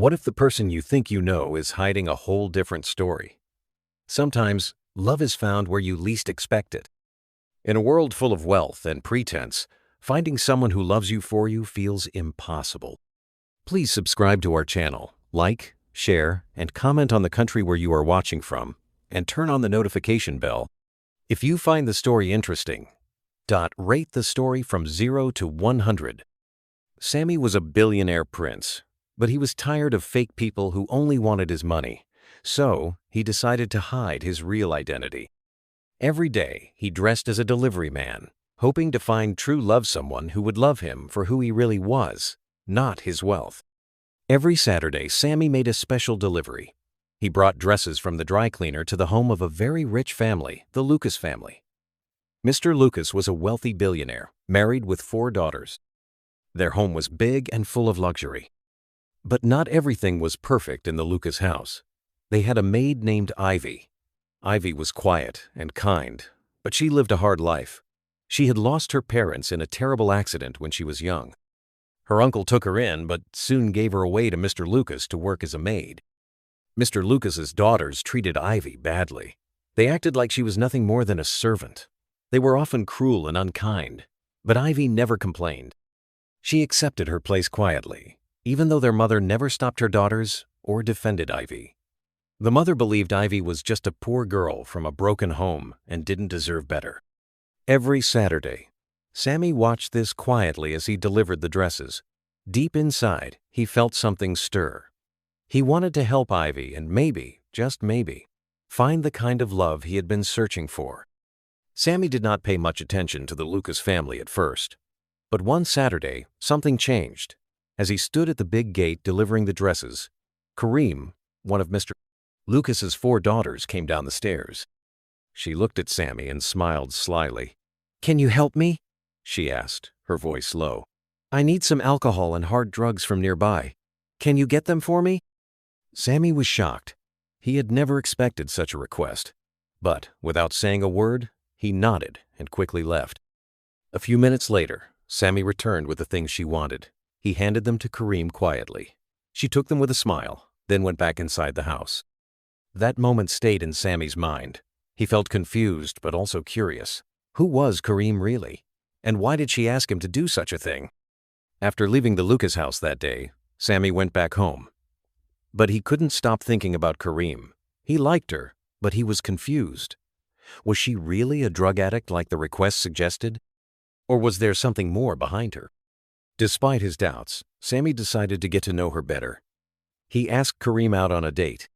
What if the person you think you know is hiding a whole different story? Sometimes, love is found where you least expect it. In a world full of wealth and pretense, finding someone who loves you for you feels impossible. Please subscribe to our channel, like, share, and comment on the country where you are watching from, and turn on the notification bell. If you find the story interesting, rate the story from 0 to 100. Sammy was a billionaire prince, but he was tired of fake people who only wanted his money, so he decided to hide his real identity. Every day, he dressed as a delivery man, hoping to find true love, someone who would love him for who he really was, not his wealth. Every Saturday, Sammy made a special delivery. He brought dresses from the dry cleaner to the home of a very rich family, the Lucas family. Mr. Lucas was a wealthy billionaire, married with 4 daughters. Their home was big and full of luxury. But not everything was perfect in the Lucas house. They had a maid named Ivy. Ivy was quiet and kind, but she lived a hard life. She had lost her parents in a terrible accident when she was young. Her uncle took her in, but soon gave her away to Mr. Lucas to work as a maid. Mr. Lucas's daughters treated Ivy badly. They acted like she was nothing more than a servant. They were often cruel and unkind, but Ivy never complained. She accepted her place quietly, even though their mother never stopped her daughters or defended Ivy. The mother believed Ivy was just a poor girl from a broken home and didn't deserve better. Every Saturday, Sammy watched this quietly as he delivered the dresses. Deep inside, he felt something stir. He wanted to help Ivy and maybe, just maybe, find the kind of love he had been searching for. Sammy did not pay much attention to the Lucas family at first. But one Saturday, something changed. As he stood at the big gate delivering the dresses, Kareem, one of Mr. Lucas's 4 daughters, came down the stairs. She looked at Sammy and smiled slyly. "Can you help me?" she asked, her voice low. "I need some alcohol and hard drugs from nearby. Can you get them for me?" Sammy was shocked. He had never expected such a request. But without saying a word, he nodded and quickly left. A few minutes later, Sammy returned with the things she wanted. He handed them to Kareem quietly. She took them with a smile, then went back inside the house. That moment stayed in Sammy's mind. He felt confused but also curious. Who was Kareem really? And why did she ask him to do such a thing? After leaving the Lucas house that day, Sammy went back home. But he couldn't stop thinking about Kareem. He liked her, but he was confused. Was she really a drug addict like the request suggested? Or was there something more behind her? Despite his doubts, Sammy decided to get to know her better. He asked Kareem out on a date.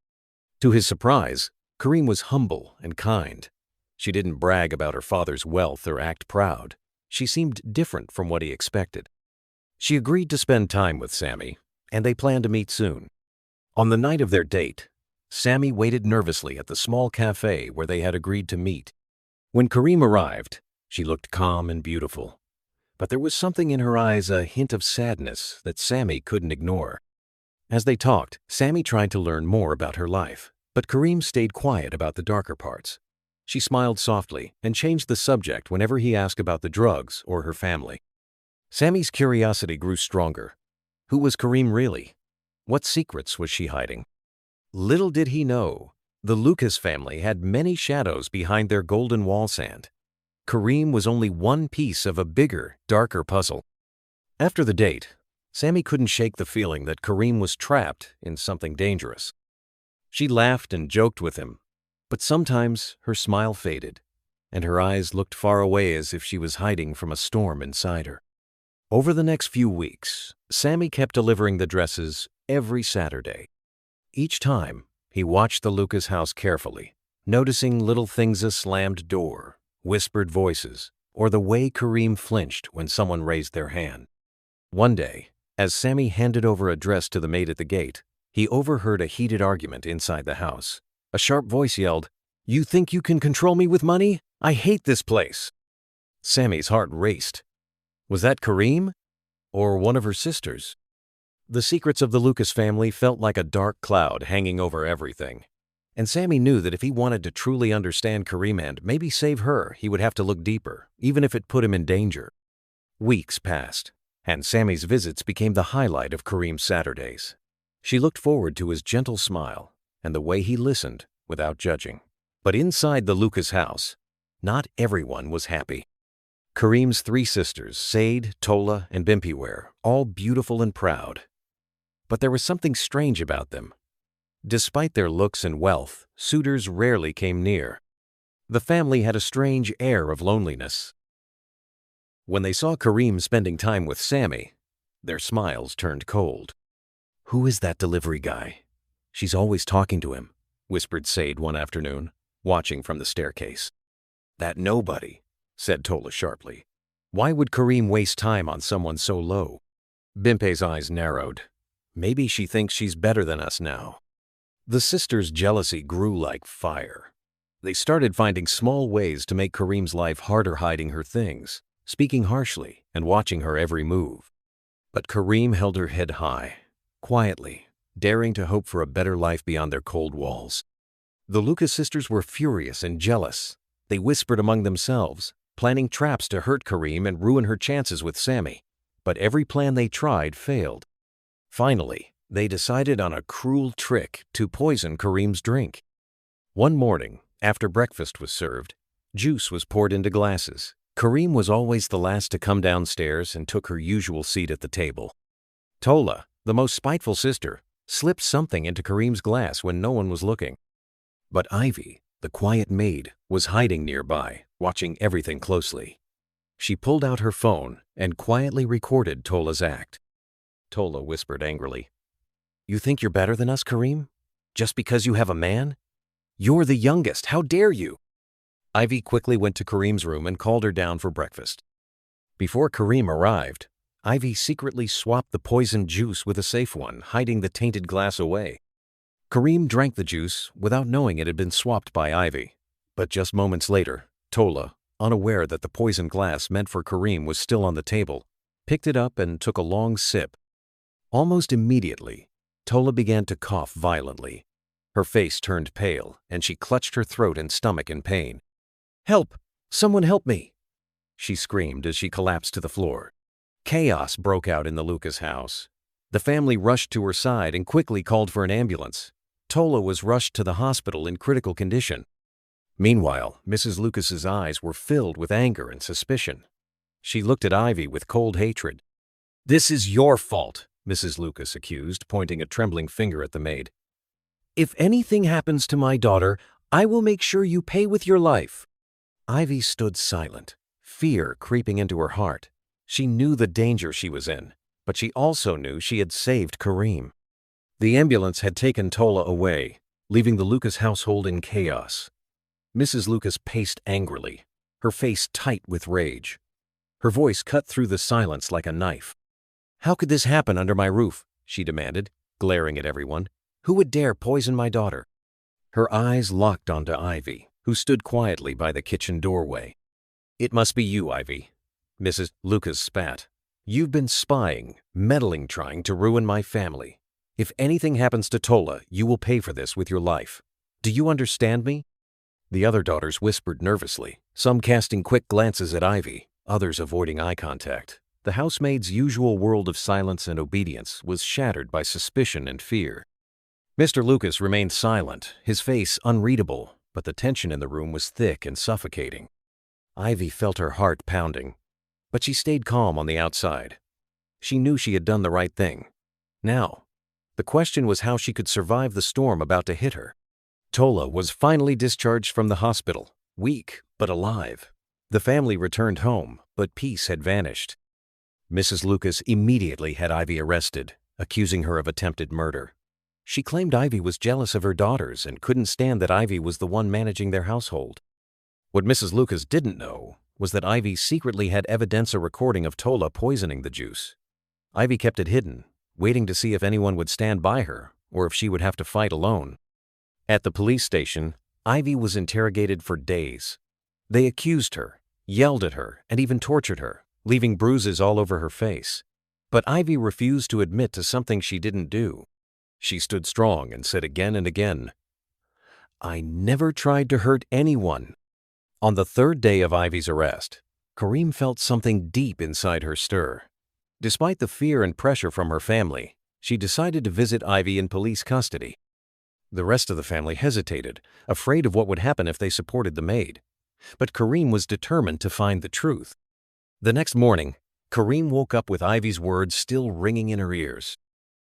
To his surprise, Kareem was humble and kind. She didn't brag about her father's wealth or act proud. She seemed different from what he expected. She agreed to spend time with Sammy, and they planned to meet soon. On the night of their date, Sammy waited nervously at the small cafe where they had agreed to meet. When Kareem arrived, she looked calm and beautiful. But there was something in her eyes, a hint of sadness, that Sammy couldn't ignore. As they talked, Sammy tried to learn more about her life, but Kareem stayed quiet about the darker parts. She smiled softly and changed the subject whenever he asked about the drugs or her family. Sammy's curiosity grew stronger. Who was Kareem really? What secrets was she hiding? Little did he know, the Lucas family had many shadows behind their golden wall sand. Kareem was only one piece of a bigger, darker puzzle. After the date, Sammy couldn't shake the feeling that Kareem was trapped in something dangerous. She laughed and joked with him, but sometimes her smile faded, and her eyes looked far away as if she was hiding from a storm inside her. Over the next few weeks, Sammy kept delivering the dresses every Saturday. Each time, he watched the Lucas house carefully, noticing little things: a slammed door, whispered voices, or the way Kareem flinched when someone raised their hand. One day, as Sammy handed over a dress to the maid at the gate, he overheard a heated argument inside the house. A sharp voice yelled, "You think you can control me with money? I hate this place." Sammy's heart raced. Was that Kareem? Or one of her sisters? The secrets of the Lucas family felt like a dark cloud hanging over everything. And Sammy knew that if he wanted to truly understand Kareem and maybe save her, he would have to look deeper, even if it put him in danger. Weeks passed, and Sammy's visits became the highlight of Kareem's Saturdays. She looked forward to his gentle smile and the way he listened without judging. But inside the Lucas house, not everyone was happy. Kareem's three sisters, Said, Tola, and Bimpi, were all beautiful and proud. But there was something strange about them. Despite their looks and wealth, suitors rarely came near. The family had a strange air of loneliness. When they saw Kareem spending time with Sammy, their smiles turned cold. "Who is that delivery guy? She's always talking to him," whispered Said one afternoon, watching from the staircase. "That nobody," said Tola sharply. "Why would Kareem waste time on someone so low?" Bimpe's eyes narrowed. "Maybe she thinks she's better than us now." The sisters' jealousy grew like fire. They started finding small ways to make Kareem's life harder, hiding her things, speaking harshly, and watching her every move. But Kareem held her head high, quietly, daring to hope for a better life beyond their cold walls. The Lucas sisters were furious and jealous. They whispered among themselves, planning traps to hurt Kareem and ruin her chances with Sammy. But every plan they tried failed. Finally, they decided on a cruel trick to poison Kareem's drink. One morning, after breakfast was served, juice was poured into glasses. Kareem was always the last to come downstairs and took her usual seat at the table. Tola, the most spiteful sister, slipped something into Kareem's glass when no one was looking. But Ivy, the quiet maid, was hiding nearby, watching everything closely. She pulled out her phone and quietly recorded Tola's act. Tola whispered angrily, "You think you're better than us, Kareem? Just because you have a man? You're the youngest. How dare you?" Ivy quickly went to Kareem's room and called her down for breakfast. Before Kareem arrived, Ivy secretly swapped the poisoned juice with a safe one, hiding the tainted glass away. Kareem drank the juice without knowing it had been swapped by Ivy. But just moments later, Tola, unaware that the poisoned glass meant for Kareem was still on the table, picked it up and took a long sip. Almost immediately, Tola began to cough violently. Her face turned pale, and she clutched her throat and stomach in pain. "Help! Someone help me!" she screamed as she collapsed to the floor. Chaos broke out in the Lucas house. The family rushed to her side and quickly called for an ambulance. Tola was rushed to the hospital in critical condition. Meanwhile, Mrs. Lucas's eyes were filled with anger and suspicion. She looked at Ivy with cold hatred. "This is your fault," Mrs. Lucas accused, pointing a trembling finger at the maid. "If anything happens to my daughter, I will make sure you pay with your life." Ivy stood silent, fear creeping into her heart. She knew the danger she was in, but she also knew she had saved Kareem. The ambulance had taken Tola away, leaving the Lucas household in chaos. Mrs. Lucas paced angrily, her face tight with rage. Her voice cut through the silence like a knife. "How could this happen under my roof?" she demanded, glaring at everyone. "Who would dare poison my daughter?" Her eyes locked onto Ivy, who stood quietly by the kitchen doorway. "It must be you, Ivy," Mrs. Lucas spat. "You've been spying, meddling, trying to ruin my family. If anything happens to Tola, you will pay for this with your life. Do you understand me?" The other daughters whispered nervously, some casting quick glances at Ivy, others avoiding eye contact. The housemaid's usual world of silence and obedience was shattered by suspicion and fear. Mr. Lucas remained silent, his face unreadable, but the tension in the room was thick and suffocating. Ivy felt her heart pounding, but she stayed calm on the outside. She knew she had done the right thing. Now, the question was how she could survive the storm about to hit her. Tola was finally discharged from the hospital, weak but alive. The family returned home, but peace had vanished. Mrs. Lucas immediately had Ivy arrested, accusing her of attempted murder. She claimed Ivy was jealous of her daughters and couldn't stand that Ivy was the one managing their household. What Mrs. Lucas didn't know was that Ivy secretly had evidence, a recording of Tola poisoning the juice. Ivy kept it hidden, waiting to see if anyone would stand by her or if she would have to fight alone. At the police station, Ivy was interrogated for days. They accused her, yelled at her, and even tortured her, leaving bruises all over her face. But Ivy refused to admit to something she didn't do. She stood strong and said again and again, "I never tried to hurt anyone." On the third day of Ivy's arrest, Kareem felt something deep inside her stir. Despite the fear and pressure from her family, she decided to visit Ivy in police custody. The rest of the family hesitated, afraid of what would happen if they supported the maid. But Kareem was determined to find the truth. The next morning, Kareem woke up with Ivy's words still ringing in her ears.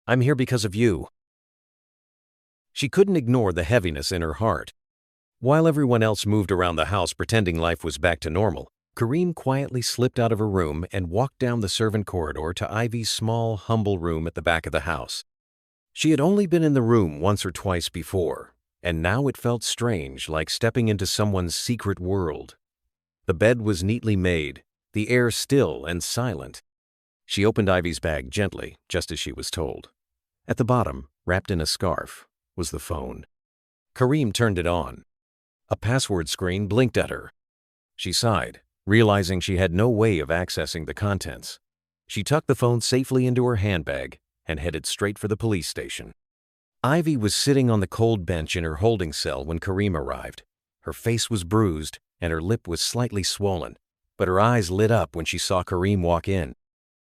"I'm here because of you." She couldn't ignore the heaviness in her heart. While everyone else moved around the house pretending life was back to normal, Kareem quietly slipped out of her room and walked down the servant corridor to Ivy's small, humble room at the back of the house. She had only been in the room once or twice before, and now it felt strange, like stepping into someone's secret world. The bed was neatly made, the air still and silent. She opened Ivy's bag gently, just as she was told. At the bottom, wrapped in a scarf, was the phone. Kareem turned it on. A password screen blinked at her. She sighed, realizing she had no way of accessing the contents. She tucked the phone safely into her handbag and headed straight for the police station. Ivy was sitting on the cold bench in her holding cell when Kareem arrived. Her face was bruised and her lip was slightly swollen, but her eyes lit up when she saw Kareem walk in.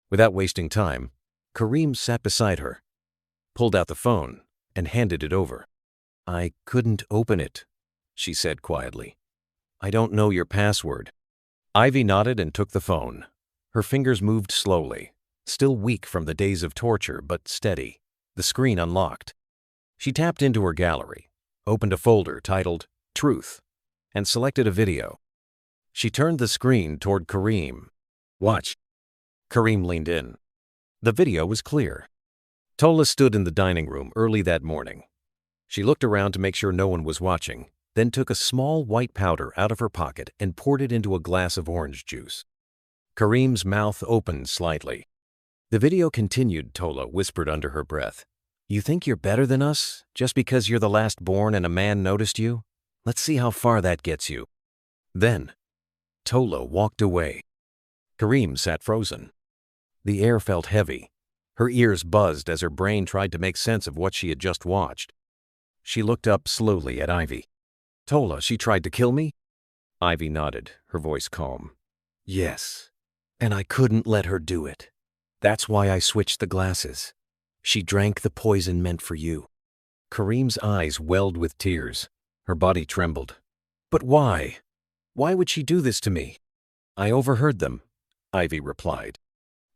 Without wasting time, Kareem sat beside her, pulled out the phone, and handed it over. "I couldn't open it," she said quietly. "I don't know your password." Ivy nodded and took the phone. Her fingers moved slowly, still weak from the days of torture, but steady. The screen unlocked. She tapped into her gallery, opened a folder titled Truth, and selected a video. She turned the screen toward Kareem. "Watch." Kareem leaned in. The video was clear. Tola stood in the dining room early that morning. She looked around to make sure no one was watching, then took a small white powder out of her pocket and poured it into a glass of orange juice. Kareem's mouth opened slightly. The video continued, Tola whispered under her breath. "You think you're better than us, just because you're the last born and a man noticed you? Let's see how far that gets you." Then, Tola walked away. Kareem sat frozen. The air felt heavy. Her ears buzzed as her brain tried to make sense of what she had just watched. She looked up slowly at Ivy. "Tola, she tried to kill me?" Ivy nodded, her voice calm. "Yes, and I couldn't let her do it. That's why I switched the glasses. She drank the poison meant for you." Kareem's eyes welled with tears. Her body trembled. "But why? Why would she do this to me?" "I overheard them," Ivy replied.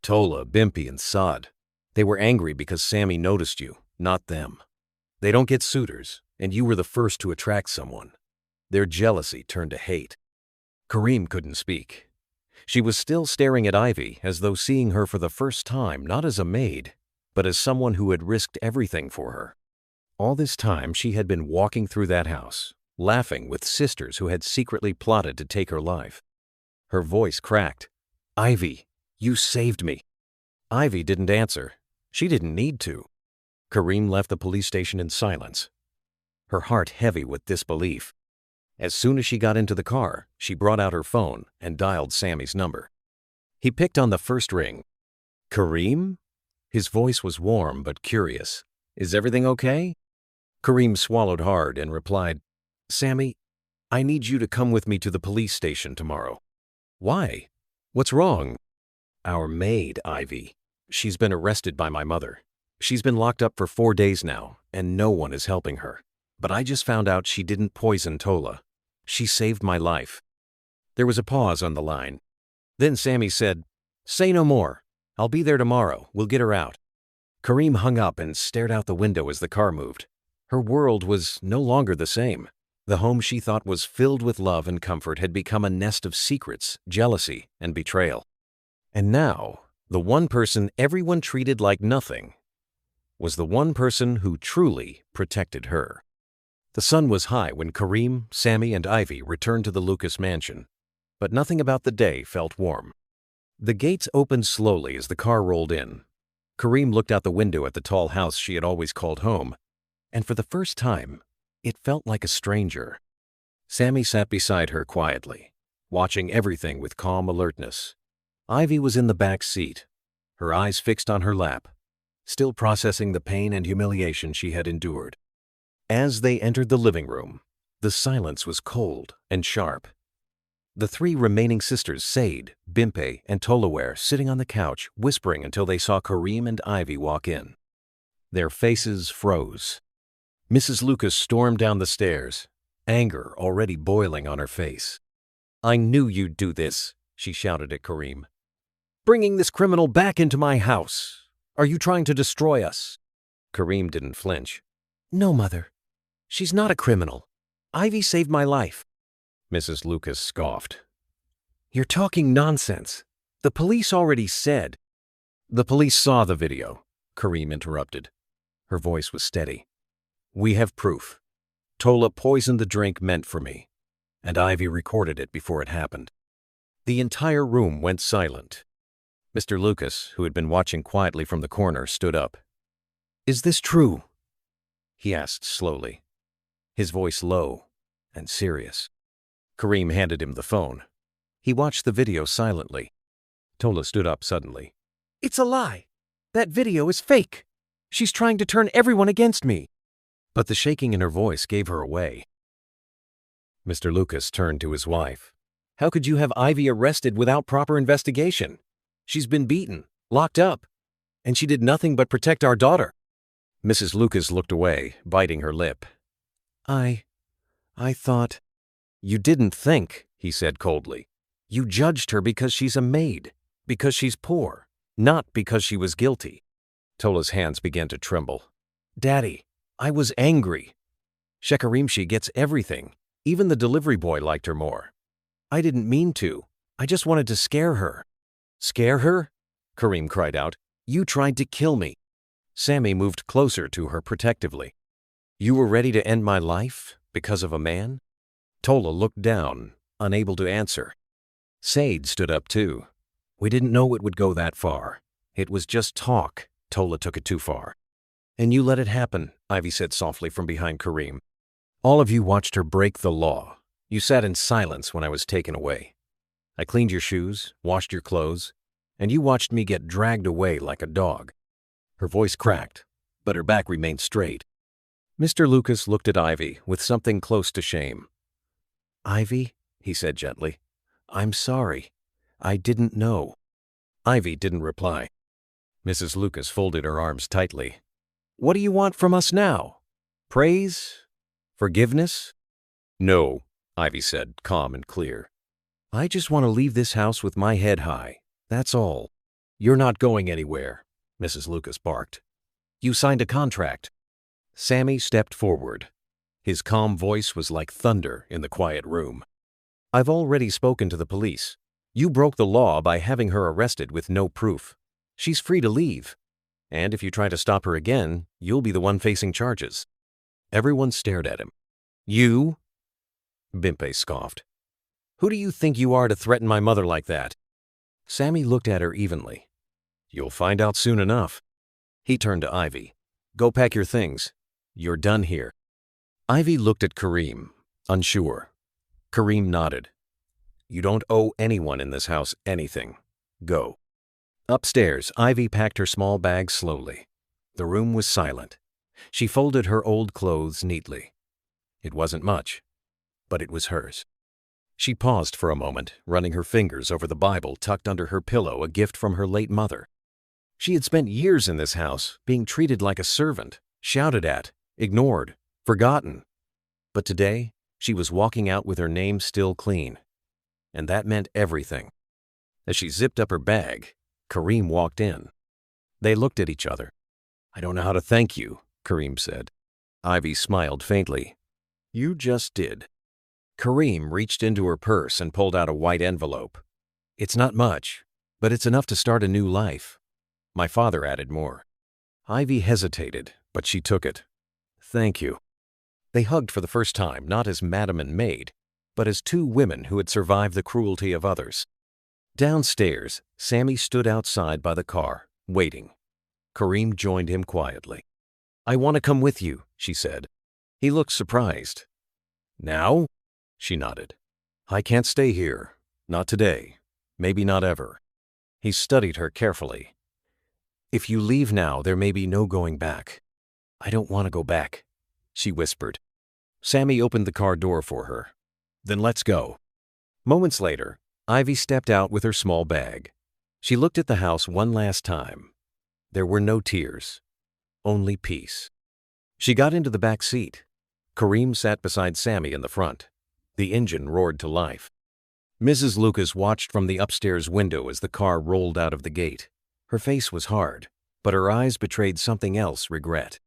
"Tola, Bimpy, and Sod. They were angry because Sammy noticed you, not them. They don't get suitors, and you were the first to attract someone. Their jealousy turned to hate." Kareem couldn't speak. She was still staring at Ivy as though seeing her for the first time, not as a maid, but as someone who had risked everything for her. All this time she had been walking through that house, laughing with sisters who had secretly plotted to take her life. Her voice cracked. "Ivy, you saved me." Ivy didn't answer. She didn't need to. Kareem left the police station in silence, her heart heavy with disbelief. As soon as she got into the car, she brought out her phone and dialed Sammy's number. He picked on the first ring. "Kareem?" His voice was warm but curious. "Is everything okay?" Kareem swallowed hard and replied, "Sammy, I need you to come with me to the police station tomorrow." "Why? What's wrong?" "Our maid, Ivy. She's been arrested by my mother. She's been locked up for 4 days now, and no one is helping her. But I just found out she didn't poison Tola. She saved my life." There was a pause on the line. Then Sammy said, "Say no more. I'll be there tomorrow. We'll get her out." Kareem hung up and stared out the window as the car moved. Her world was no longer the same. The home she thought was filled with love and comfort had become a nest of secrets, jealousy, and betrayal. And now, the one person everyone treated like nothing was the one person who truly protected her. The sun was high when Kareem, Sammy, and Ivy returned to the Lucas mansion, but nothing about the day felt warm. The gates opened slowly as the car rolled in. Kareem looked out the window at the tall house she had always called home, and for the first time, it felt like a stranger. Sammy sat beside her quietly, watching everything with calm alertness. Ivy was in the back seat, her eyes fixed on her lap, still processing the pain and humiliation she had endured. As they entered the living room, the silence was cold and sharp. The 3 remaining sisters, Sade, Bimpe, and Tola, were sitting on the couch, whispering until they saw Kareem and Ivy walk in. Their faces froze. Mrs. Lucas stormed down the stairs, anger already boiling on her face. "I knew you'd do this," she shouted at Kareem. "Bringing this criminal back into my house. Are you trying to destroy us?" Kareem didn't flinch. "No, Mother. She's not a criminal. Ivy saved my life." Mrs. Lucas scoffed. "You're talking nonsense. The police already said—" "The police saw the video," Kareem interrupted. Her voice was steady. "We have proof. Tola poisoned the drink meant for me, and Ivy recorded it before it happened." The entire room went silent. Mr. Lucas, who had been watching quietly from the corner, stood up. "Is this true?" he asked slowly, his voice low and serious. Kareem handed him the phone. He watched the video silently. Tola stood up suddenly. "It's a lie. That video is fake. She's trying to turn everyone against me." But the shaking in her voice gave her away. Mr. Lucas turned to his wife. "How could you have Ivy arrested without proper investigation? She's been beaten, locked up, and she did nothing but protect our daughter." Mrs. Lucas looked away, biting her lip. I thought—" "You didn't think," he said coldly. "You judged her because she's a maid, because she's poor, not because she was guilty." Tola's hands began to tremble. "Daddy, I was angry. Shekarimshi gets everything. Even the delivery boy liked her more. I didn't mean to. I just wanted to scare her." "Scare her?" Kareem cried out. "You tried to kill me." Sammy moved closer to her protectively. "You were ready to end my life because of a man?" Tola looked down, unable to answer. Sade stood up too. "We didn't know it would go that far. It was just talk. Tola took it too far." "And you let it happen," Ivy said softly from behind Kareem. "All of you watched her break the law. You sat in silence when I was taken away. I cleaned your shoes, washed your clothes, and you watched me get dragged away like a dog." Her voice cracked, but her back remained straight. Mr. Lucas looked at Ivy with something close to shame. "Ivy," he said gently, "I'm sorry. I didn't know." Ivy didn't reply. Mrs. Lucas folded her arms tightly. "What do you want from us now? Praise? Forgiveness?" "No," Ivy said, calm and clear. "I just want to leave this house with my head high. That's all." "You're not going anywhere," Mrs. Lucas barked. "You signed a contract." Sammy stepped forward. His calm voice was like thunder in the quiet room. "I've already spoken to the police. You broke the law by having her arrested with no proof. She's free to leave. And if you try to stop her again, you'll be the one facing charges." Everyone stared at him. "You?" Bimpe scoffed. "Who do you think you are to threaten my mother like that?" Sammy looked at her evenly. "You'll find out soon enough." He turned to Ivy. "Go pack your things. You're done here." Ivy looked at Kareem, unsure. Kareem nodded. "You don't owe anyone in this house anything. Go." Upstairs, Ivy packed her small bag slowly. The room was silent. She folded her old clothes neatly. It wasn't much, but it was hers. She paused for a moment, running her fingers over the Bible tucked under her pillow, a gift from her late mother. She had spent years in this house, being treated like a servant, shouted at, ignored, forgotten. But today, she was walking out with her name still clean. And that meant everything. As she zipped up her bag, Kareem walked in. They looked at each other. "I don't know how to thank you," Kareem said. Ivy smiled faintly. "You just did." Kareem reached into her purse and pulled out a white envelope. "It's not much, but it's enough to start a new life." My father added more. Ivy hesitated, but she took it. "Thank you." They hugged for the first time, not as madam and maid, but as two women who had survived the cruelty of others. Downstairs, Sammy stood outside by the car, waiting. Kareem joined him quietly. "I want to come with you," she said. He looked surprised. "Now?" She nodded. "I can't stay here. Not today. Maybe not ever." He studied her carefully. "If you leave now, there may be no going back." "I don't want to go back," she whispered. Sammy opened the car door for her. "Then let's go." Moments later, Ivy stepped out with her small bag. She looked at the house one last time. There were no tears, only peace. She got into the back seat. Kareem sat beside Sammy in the front. The engine roared to life. Mrs. Lucas watched from the upstairs window as the car rolled out of the gate. Her face was hard, but her eyes betrayed something else: regret.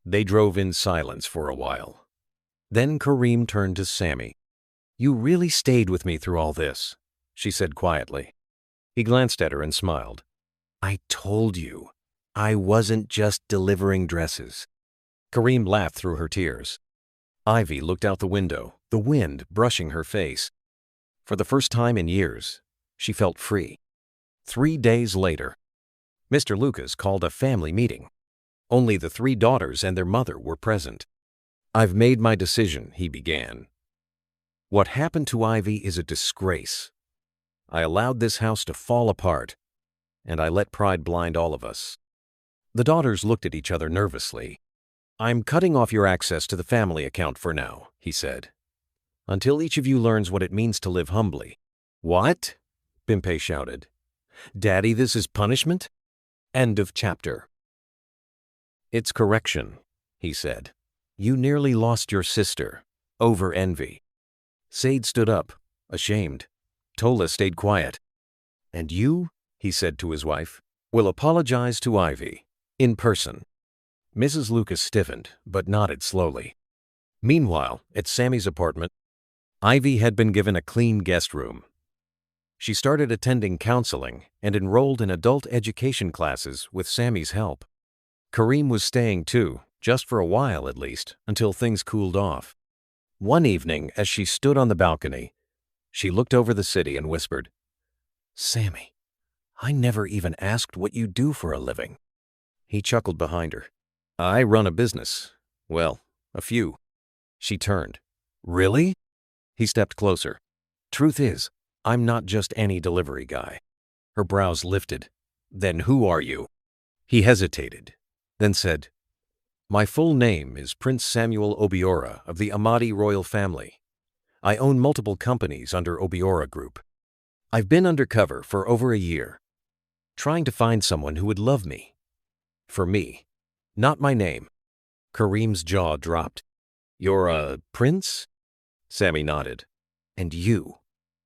They drove in silence for a while. Then Kareem turned to Sammy. "You really stayed with me through all this," she said quietly. He glanced at her and smiled. "I told you, I wasn't just delivering dresses." Kareem laughed through her tears. Ivy looked out the window, the wind brushing her face. For the first time in years, she felt free. 3 days later, Mr. Lucas called a family meeting. Only the 3 daughters and their mother were present. "I've made my decision," he began. "What happened to Ivy is a disgrace. I allowed this house to fall apart, and I let pride blind all of us." The daughters looked at each other nervously. "I'm cutting off your access to the family account for now," he said, "until each of you learns what it means to live humbly." "What?" Bimpei shouted. "Daddy, this is punishment?" End of chapter. "It's correction," he said. "You nearly lost your sister over envy." Sade stood up, ashamed. Tola stayed quiet. "And you," he said to his wife, "will apologize to Ivy, in person." Mrs. Lucas stiffened, but nodded slowly. Meanwhile, at Sammy's apartment, Ivy had been given a clean guest room. She started attending counseling and enrolled in adult education classes with Sammy's help. Kareem was staying too, just for a while at least, until things cooled off. One evening, as she stood on the balcony, she looked over the city and whispered, "Sammy, I never even asked what you do for a living." He chuckled behind her. "I run a business. Well, a few." She turned. "Really?" He stepped closer. "Truth is, I'm not just any delivery guy." Her brows lifted. "Then who are you?" He hesitated, then said, "My full name is Prince Samuel Obiora of the Amadi royal family. I own multiple companies under Obiora Group. I've been undercover for over a year, trying to find someone who would love me. For me, not my name." Kareem's jaw dropped. "You're a prince?" Sammy nodded. "And you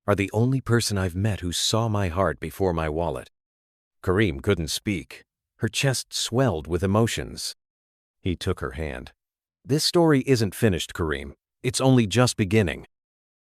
are the only person I've met who saw my heart before my wallet." Kareem couldn't speak. Her chest swelled with emotions. He took her hand. "This story isn't finished, Kareem. It's only just beginning.